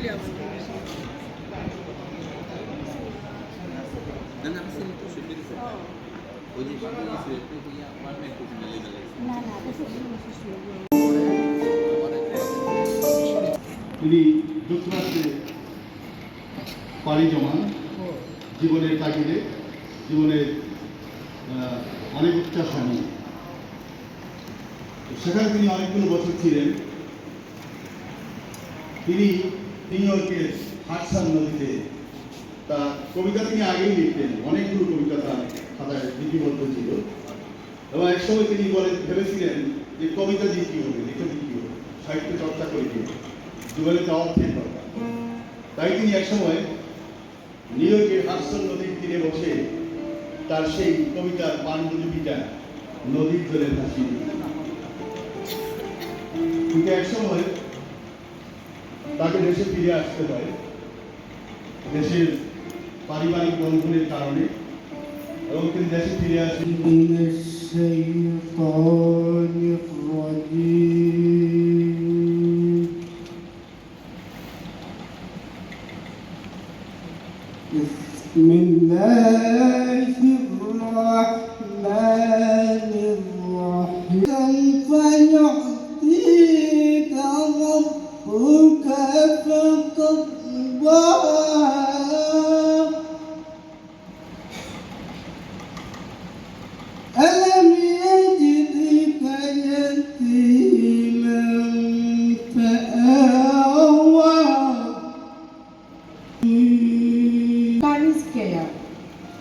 তিনি যুক্তরাষ্ট্রে পাড়ি জমান জীবনের তাগিদে, জীবনের অনেক উচ্চাসা নিয়ে। সেখানে তিনি অনেকগুলো বছর ছিলেন। তিনি নিউ ইয়র্কের হাডসন নদীতে তার কবিতা তিনি আগেই লিখতেন, অনেকগুলো কবিতা তার খাতায় লিপিবদ্ধ ছিল, এবং একসময় তিনি ভেবেছিলেন যে কবিতা দিয়ে কী হবে, লিখে দিয়ে কী হবে, সাহিত্য চর্চা করে কী হবে, জীবনে তো অর্থের দরকার। তাই তিনি একসময় নিউ ইয়র্কের হাডসন নদীর তীরে বসে তার সেই কবিতার পাণ্ডুলিপিটা নদীর জলে ভাসিয়ে দিলেন। কিন্তু একসময় তাকে দেশে ফিরে আসতে হয় দেশের পারিবারিক বন্ধনের কারণে, এবং তিনি দেশে ফিরে আসেন। ألم يجدك يتيما فآوى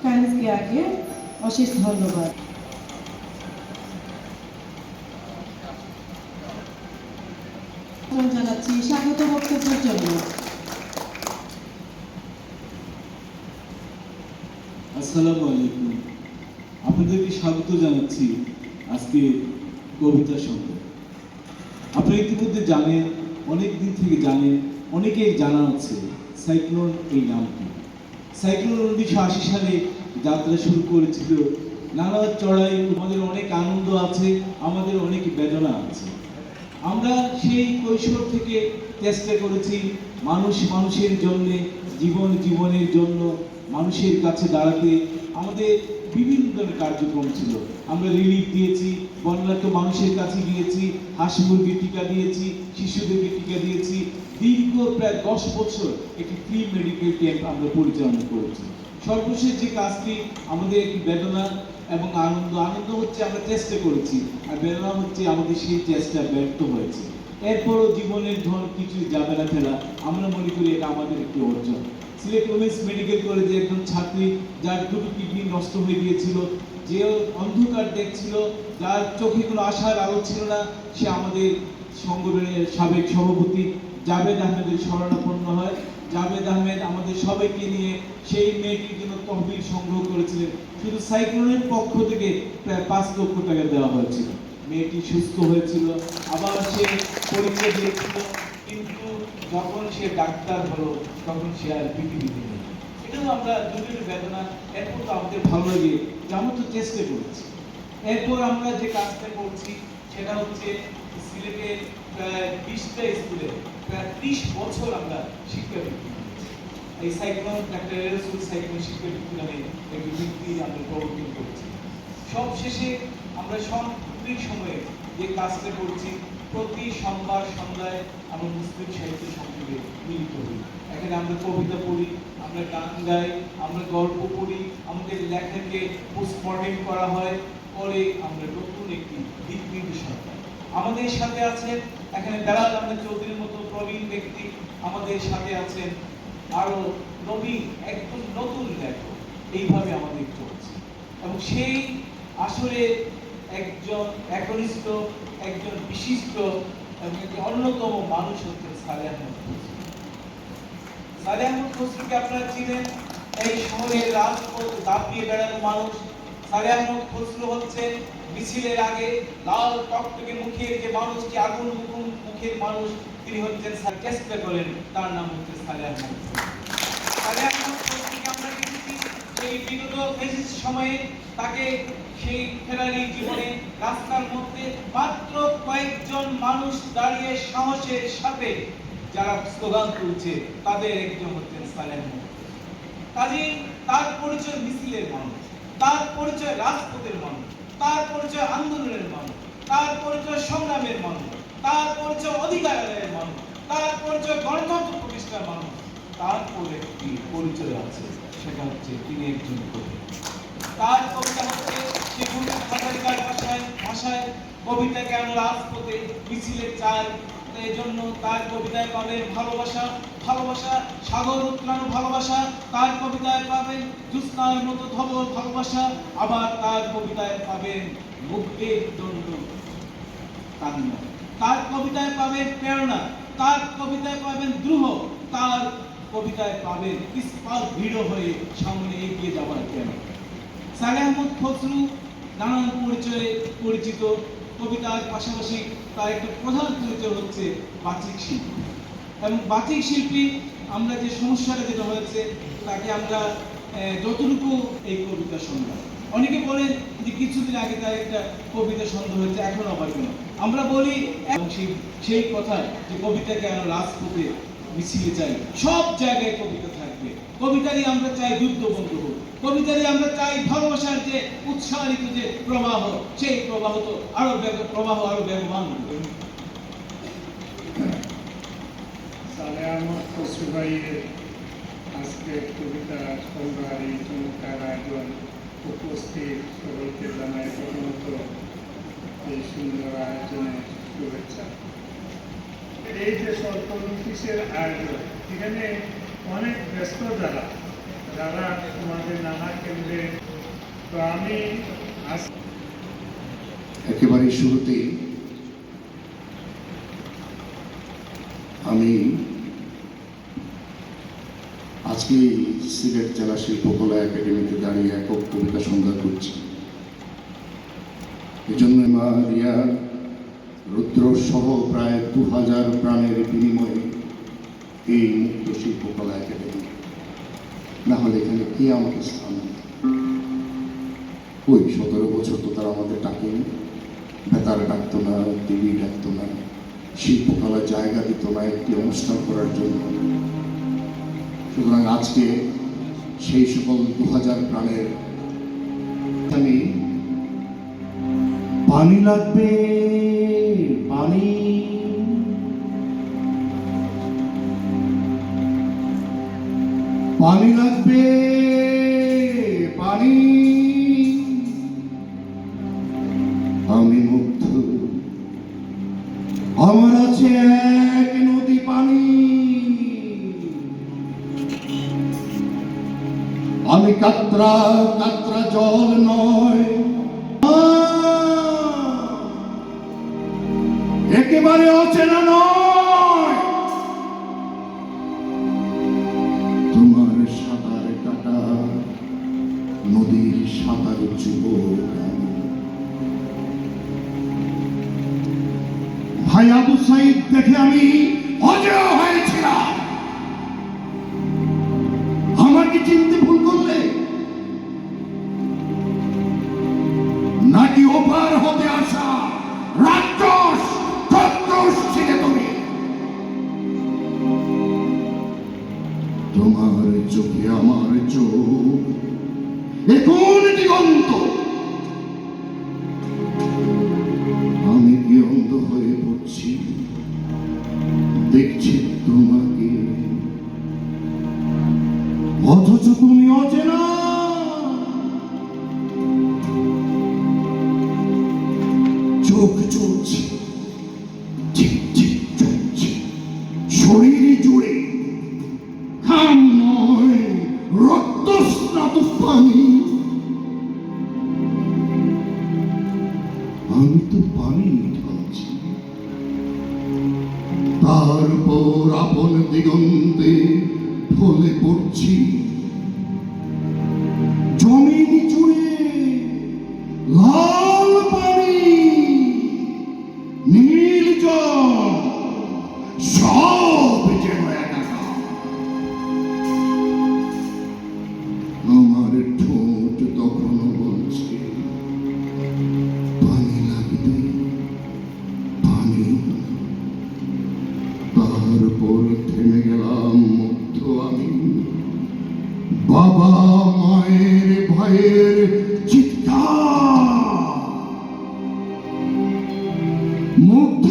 কানিজকে অশেষ ধন্যবাদ। জানাচ্ছি স্বাগত বক্তব্যের জন্য। আসসালামু আলাইকুম। আপনাদেরকে স্বাগত জানাচ্ছি আজকে কবিতা সঙ্গে। আপনারা ইতিমধ্যে জানেন, অনেক দিন থেকে জানেন, অনেকেই জানা আছে সাইক্লোন এই নামটি। সাইক্লোন 1980 সালে যাত্রা শুরু করেছিল। নানা চড়াই, আমাদের অনেক আনন্দ আছে, আমাদের অনেক বেদনা আছে। আমরা সেই কৈশোর থেকে চেষ্টা করেছি মানুষের জন্য, জীবনের জন্য মানুষের কাছে দাঁড়াতে। আমাদের বিভিন্ন ধরনের কার্যক্রম ছিল। আমরা রিলিফ দিয়েছি, বন্যার্ত মানুষের কাছে গিয়েছি, হাঁস মুরগির টিকা দিয়েছি, শিশুদেরকে টিকা দিয়েছি। দীর্ঘ প্রায় 10 বছর একটি ফ্রি মেডিকেল ক্যাম্প আমরা পরিচালনা করেছি। সর্বশেষ যে কাজটি আমাদের একটি বেদনা এবং আনন্দ হচ্ছে আমরা চেষ্টা করেছি, আর বেদনা হচ্ছে আমাদের সেই চেষ্টা ব্যর্থ হয়েছে। এরপরও জীবনের ধন কিছু যাবে না ফেলা, আমরা মনে করি এটা আমাদের একটি অর্জন। সিলেট উমেন্স মেডিকেল কলেজে একজন ছাত্রী যার দুটো কিডনি নষ্ট হয়ে গিয়েছিল, যে অন্ধকার দেখছিল, যার চোখে কোনো আশার আলো ছিল না, সে আমাদের সংগঠনের সাবেক সভাপতি জাভেদ আহমেদের শরণাপন্ন হয়। জাভেদ আহমেদ আমাদের সবাইকে নিয়ে সেই মেয়েটির জন্য তহবিল সংগ্রহ করেছিলেন। শুধু সাইক্লোনের পক্ষ থেকে প্রায় 5 লক্ষ টাকা দেওয়া হয়েছিল। মেয়েটি সুস্থ হয়েছিল, আবার সে পরীক্ষা দিয়েছিল, কিন্তু যখন সে ডাক্তার হলো তখন সে আর পৃথিবীতে নেই। এটাও আমরা দুটোর বেদনা। এরপর তো আমাদের ভালো লাগে যে আমরা তো চেষ্টা করেছি। এরপর আমরা যে কাজটা করছি সেটা হচ্ছে সিলেটের প্রায় 20টা স্কুলে প্রায় 30 বছর আমরা শিক্ষাবৃত্তি দিচ্ছি। এই সাইক্লোন ডাক্তার রসুল সাইক্লোন শিক্ষাবৃত্তি নামে একটি বৃত্তি আমরা প্রবর্তন করছি। সব শেষে আমরা সাম্প্রতিক সময়ে যে কাজটা করছি, প্রতি সোমবার সন্ধ্যায় আমরা মুসলিম সাহিত্য সংসদে মিলিত হই। এখানে আমরা কবিতা পড়ি, আমরা গান গাই, আমরা গল্প পড়ি, আমাদের লেখাকে পোস্টমর্টেম করা হয়, পরে আমরা নতুন একটি দিক নির্দেশনা পাই। আমাদের সাথে আছেন এখানে বেলাল আহমেদ চৌধুরীর মতো প্রবীণ ব্যক্তি, আমাদের সাথে আছেন আরো নবীন একদম নতুন লেখক। এইভাবে আমাদের চলছে, এবং সেই আসলে একজন একনিষ্ঠ, একজন বিশিষ্ট এবং একটি অন্যতম মানুষ হচ্ছেন সালেহ আহমদ খসরু। সালেহ আহমদ খসরুকে আপনারা চিনেন, এই শহরের রাজপথ দাপিয়ে বেড়ানো মানুষ। সালেহ আহমদ খসরু হচ্ছে মিছিলের আগে লাল টকটকে মুখের যে মানুষটি, আগুন মুখের মানুষ, তিনি হচ্ছেন চেষ্টা করেন, তার নাম হচ্ছে সালেহ আহমদ। সালেহ আহমদ খসরুকে আমরা দেখেছি সেই বিগত ফ্যাসিস্ট সময়ে তাকে সেই ফেরারি জীবনে রাস্তার মধ্যে মাত্র কয়েকজন মানুষ দাঁড়িয়ে সাহসের সাথে যারা স্লোগান তুলছে তাদের একজন হচ্ছেন সালেহ মোহাম্মদ। কাজেই তার পরিচয় মিছিলের মানুষ, তার পরিচয় রাজপথের মানুষ, তার পরিচয় আন্দোলনের মানুষ, তার পরিচয় সংগ্রামের মানুষ, তার পরিচয় অধিকার আদায়ের মানুষ, তার পরিচয় গণতন্ত্র প্রতিষ্ঠার মানুষ। তারপর একটি পরিচয় আছে, সেটা হচ্ছে তিনি একজন কবি। তার কবিতা হচ্ছে সেগুন হাজারিকার ভাষায় কবিতা কেন রাজপথে মিছিলে চায়। এই জন্য তার কবিতায় পাবেন ভালোবাসা, ভালোবাসা সাগর উত্তরানো ভালোবাসা। তার কবিতায় পাবেন জ্যোৎস্নার মতো ধবল ভালোবাসা। আবার তার কবিতায় পাবেন মুগ্ধের দণ্ড কান্না। তার কবিতায় পাবেন প্রেরণা, তার কবিতায় পাবেন দ্রুহ, তার কবিতায় পাবেন ইস্পাত দৃঢ় হয়ে সামনে এগিয়ে যাবার কেন। সালেহ আহমদ খসরু নানান পরিচয়ে পরিচিত। কবিতার পাশাপাশি তার একটা প্রধান পরিচয় হচ্ছে বাচিক শিল্পী। এবং বাচিক শিল্পী আমরা যে সমস্যাটা যেটা হয়েছে তাকে আমরা যতটুকু এই কবিতা সংগ্রহ, অনেকে বলেন যে কিছুদিন আগে তার একটা কবিতা সন্দেহ হয়েছে, এখন আবার কেন আমরা বলি। এবং সেই কথা যে কবিতা কেন রাজপথে মিছিলে চাই, সব জায়গায় কবিতা থাকবে। কবিতারই আমরা চাই যুদ্ধ বন্ধ হোক, কবিতারই আমরা চাই ভালোবাসার যে উৎসাহিত যে প্রবাহ, সেই প্রবাহ তো আরো বেগবান হবে। সালেহ আহমদ খসরু ভাইয়ের আজকে কবিতা সংগ্রহের এই চমৎকার আয়োজন উপস্থিত সকলকে জানাই প্রথমত এই সুন্দর আয়োজনে শুভেচ্ছা। এই যে স্বল্প নোটিশের আয়োজন, এখানে অনেক ব্যস্ত যারা আমাদের নানা কেন্দ্রে, তো আমি একেবারে শুরুতেই আমি আজকে সিলেট জেলা শিল্পকলা একাডেমিতে দাঁড়িয়ে একক কবিতা সংগ্রহ করছি। এজন্য রিয়া রুদ্র সহ প্রায় 2000 প্রাণের বিনিময়ে এই মুক্ত শিল্পকলা একাডেমি, না হলে এখানে কে আমাকে স্থান দেয়? ওই 17 বছর তো তারা আমাদের ডাকেনি, বেতার ডাকতো না, টিভি ডাকতো না, শিল্পকলার জায়গা দিত না একটি অনুষ্ঠান করার জন্য। সুতরাং আজকে সেই সকল 2000 প্রাণের আমি পানি লাগবে, পানি পানি লাগবে, পানি আমি মুগ্ধ, আমার আছে এক নদী পানি, আমি কাতরা কাতরা জল নয়, একেবারে অচেনা নয়, তোমার সাঁতার কাটা নদীর সাঁতার যুবক আমি। ভাই আবু সাইদ দেখে আমি অজেয় হয়েছিলাম। আমাকে চিনতে ভুল করলে নাকি ওপার হতে আসা রাক্ষস তত্ত্বস ছিলে তুমি? তোমার চোখে আমার চোখ, এ কোন দিগন্ত? আমি কি অন্ধ হয়ে পড়ছি দেখছি তোমাকে, অথচ তুমি অচেনা। চোখ চলছে, ঠিক ঠিক চলছে শরীর জুড়ে, ঘাম নয় রক্তস্নাত পানি। আমি তো পানি ঢালছি, তারপর আপন দিগন্তে ঢলে পড়ছি। জমিন জুড়ে লাল পানি, নীল জল, সব যেন একাকার। আমার ঠোঁট তখনও বলছে পানি লাগবে, পানি। তার তারপর থেমে গেলাম মুগ্ধ আমি। বাবা মায়ের ভাইয়ের চিৎকার, মুগ্ধ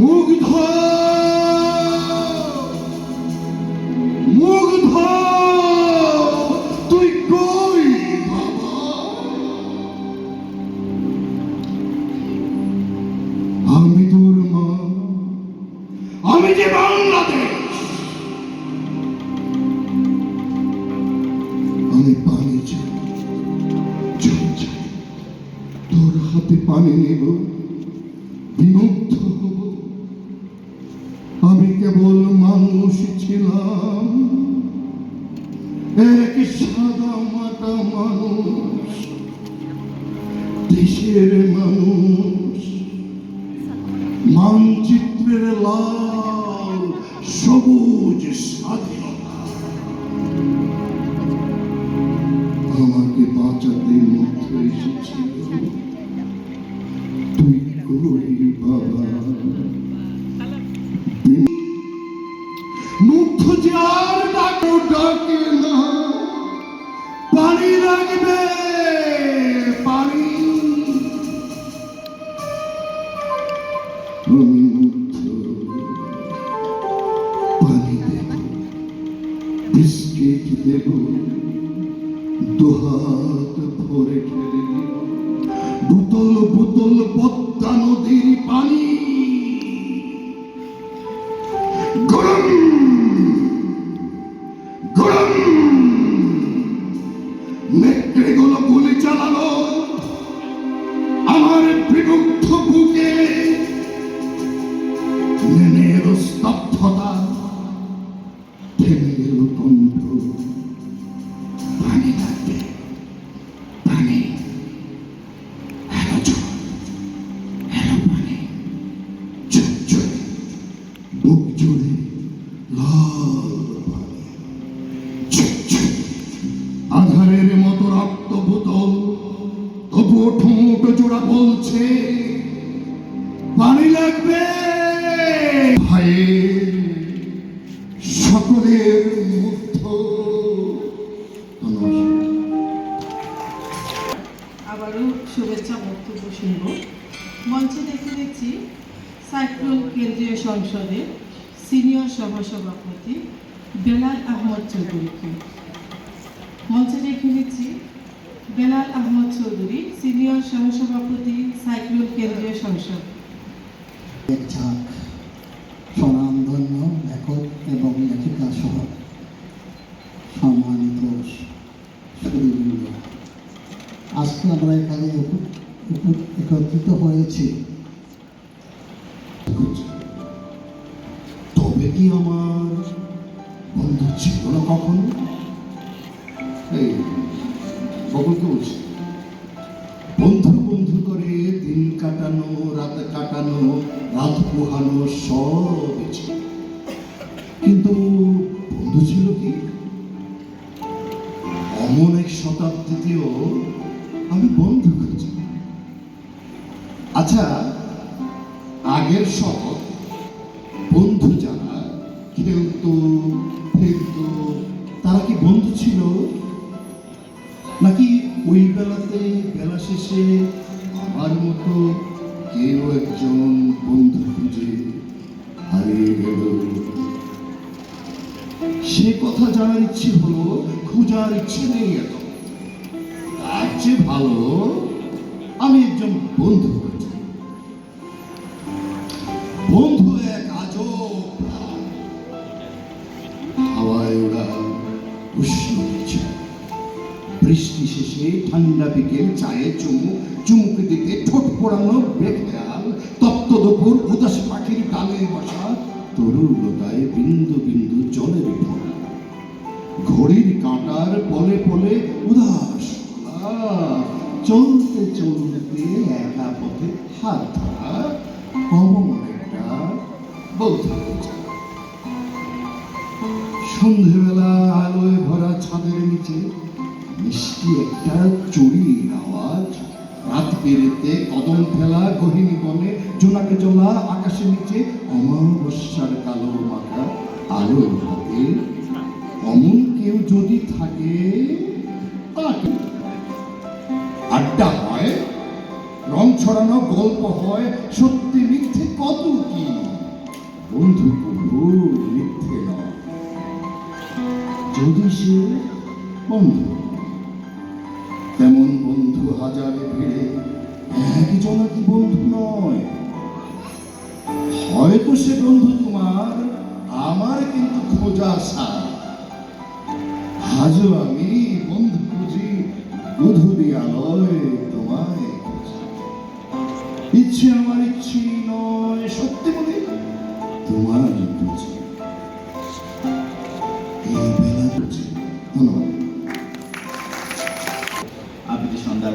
মুগ্ধ মুগ্ধ, তুই কই বাবা? আমি তোর মা, আমি যে বাংলাদেশ, আমি পানি চাই, জল চাই, তোর হাতে পানি নেব, বিমুগ্ধ হব। আমি কেবল মানুষ ছিলাম, এক সাদা মাটা মানুষ, দেশের মানুষ, মানচিত্রের লাল সবুজ স্বাধীনতা। আমাকে বাঁচাতে মধ্যে এসেছিল, তুই কই বাবা? মুগ্ধ যে আর ডাকো ডাকে না, পানি লাগবে পানি। আমি মুগ্ধ, পানি দেব, বিস্কিট দেব, দুহাত ভরে ঠেলে দেব, বোতল বোতল পদ্মা নদীর পানি। গরম গরম নেকড়েগুলো গুলি চালালো আমার বিমুগ্ধ বুকে, নেমে এলো স্তব্ধতা, থেমে গেল কণ্ঠ। পানি লাগবে পানি, এলো জল, এলো পানি, চোখ জুড়ে বুক জুড়ে লাল পানি, চোখ জুড়ে আধারের মতো রক্ত বোতল, তবুও ঠোঁট জোড়া বলছে পানি লাগবে। ভাইয়ের সকলের মুগ্ধ। আবারও শুভেচ্ছা বক্তব্য শুনব। মঞ্চে দেখছি সাইক্লোন কেন্দ্রীয় সংসদের সিনিয়র সহসভাপতি বেলাল আহমদ চৌধুরীকে। মঞ্চে দেখছি বেলাল আহমদ চৌধুরী, সিনিয়র সহসভাপতি সাইক্লোন কেন্দ্রীয় সংসদ। এক ঝাঁক স্বনামধন্য লেখক এবং লেখিকা সহ সম্মানিত সুদীবৃন্দ, আজকে আমরা এখানে একত্রিত হয়েছি। তবে কি আমার বন্ধু ছিল না কখনো? এই বকুলকে বলছি, বন্ধু বন্ধু করে দিন কাটানো, রাত কাটানো, রাত পোহানো সব ছিল, কিন্তু বন্ধু ছিল কি? অমন এক শতাব্দীতেও আমি বন্ধু খুঁজি। আচ্ছা, আগের সব বন্ধু যারা খেলতো ফেলতো, তারা কি বন্ধু ছিল? নাকি ওই বেলাতে বেলা শেষে আমার মতো কেউ একজন বন্ধু খুঁজে হারিয়ে গেল? সে কথা জানার ইচ্ছে হলো, খুঁজার ইচ্ছে নেই এত। তার চেয়ে ভালো আমি একজন বন্ধু খুঁজি। বন্ধু এক আজব প্রাণ, হাওয়ায় ওরা উষ্ণ ইচ্ছা, বৃষ্টি শেষে ঠান্ডা বিকেল চায়ে চুমুক দিতে ঠোঁট পোড়ানো বেখেয়াল তপ্ত দুপুর, উদাস পাখির ডালে বসা তরুলতায় বিন্দু বিন্দু জলের ফোঁটা, ঘড়ির কাঁটার পলে পলে উদাস চলতে চলতে একা পথে হাত ধরা, কমন একটা বলতে সন্ধেবেলা আলোয় ভরা ছাদের নিচে মিষ্টি একটা চুরির আওয়াজ, রাত পেরেতে কদম ফেলা গহিনী বনে জোনাকে জ্বলা আকাশের নিচে অমাবস্যার কালো মাখা আলোর হাতে অমন কেউ যদি থাকে তাকে আড্ডা হয়, রং ছড়ানো গল্প হয়, সত্যি মিথ্যে কত কি, বন্ধু কবু মিথ্যে নয় যদি সে বন্ধু। তেমন বন্ধু হাজারে ভিড়ে একজন কি বন্ধু নয়, হয়তো সে বন্ধু তোমার, আমার কিন্তু খোঁজা সার। আজও আমি বন্ধু খুঁজি গধূলি আলোয় তোমায় খুঁজি। ইচ্ছে আমার ইচ্ছে নয়, সত্যি বলি তোমার বুঝি এই বেলা বুঝি। ধন্যবাদ। আবৃত্তি সন্ধ্যার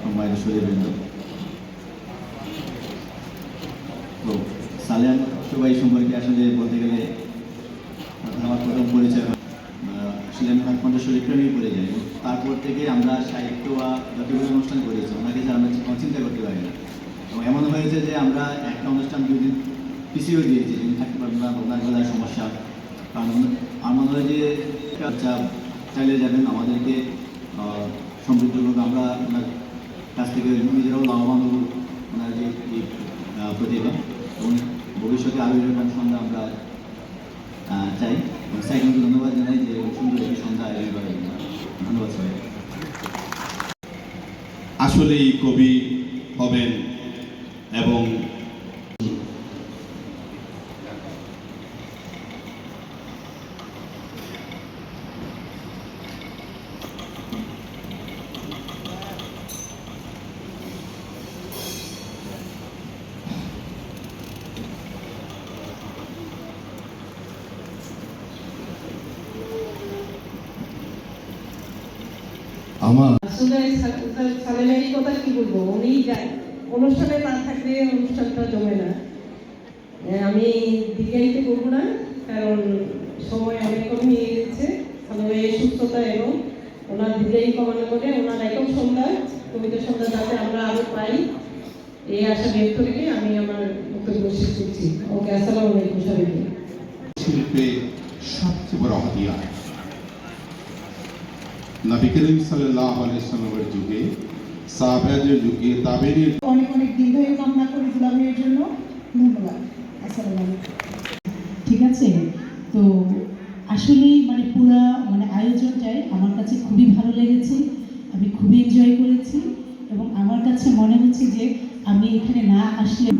সম্মানিত সুধীবৃন্দ, তো সালেহান সবাই সম্পর্কে আসলে বলতে গেলে আমার প্রথম পরিচয় আসলে আমি কণ্ঠস্বরী প্রেমে পড়ে যাই। তারপর থেকে আমরা সাহিত্য বা যতগুলো অনুষ্ঠান করেছি ওনাকে যে আমরা চিন্তা করতে পারি না, এবং এমন হয়েছে যে আমরা একটা অনুষ্ঠান 2 দিন পিছিয়েও দিয়েছি যদি থাকতে পারবো না, ওনার গলার সমস্যা। কারণ আমার মনে হয় যে চাইলে যাবেন আমাদেরকে সমৃদ্ধ করবো, আমরা ওনার কাছ থেকে নিজেরাও লাভবান হব ওনার যে প্রতিভা, এবং ভবিষ্যতে আরও এরকম সন্ধ্যা আমরা চাই। এবং সাইকেলকে ধন্যবাদ জানাই যে সুন্দর একটি সন্ধ্যা আয়োজন করার জন্য। ধন্যবাদ সবাই। আসলেই কবি হবেন এবং আমার আসলে সালেমের কথা কি বলবো, উনি অনুষ্ঠানে না থাকলে অনুষ্ঠানটা জমে না। আমি দীর্ঘায়িত করবো না, কারণ সময় অনেক কম হয়ে গেছে। সালেমের সুস্থতা এবং ওনার দীর্ঘায়ু কামনা করে ওনার একক সন্ধ্যা কবিতা সন্ধ্যা যাতে আমরা আরো পাই এই আশা ব্যক্ত রেখে আমি আমার বক্তব্য শেষ করছি। ওকে, আসসালামু আলাইকুম সবাইকে। শিল্পে সবচেয়ে বড় হাতিয়ার নবী করিম সাল্লাল্লাহু আলাইহি সাল্লামের যুগে, সাহাবাদের যুগে, তাবেঈনের অনেক অনেক দীর্ঘায়ু কামনা করি দুলামের জন্য। ধন্যবাদ। আসসালামু আলাইকুম। ঠিক আছে, তো আসলেই পুরা আয়োজনটাই আমার কাছে খুবই ভালো লেগেছে, আমি খুবই এনজয় করেছি, এবং আমার কাছে মনে হচ্ছে যে আমি এখানে না আসলে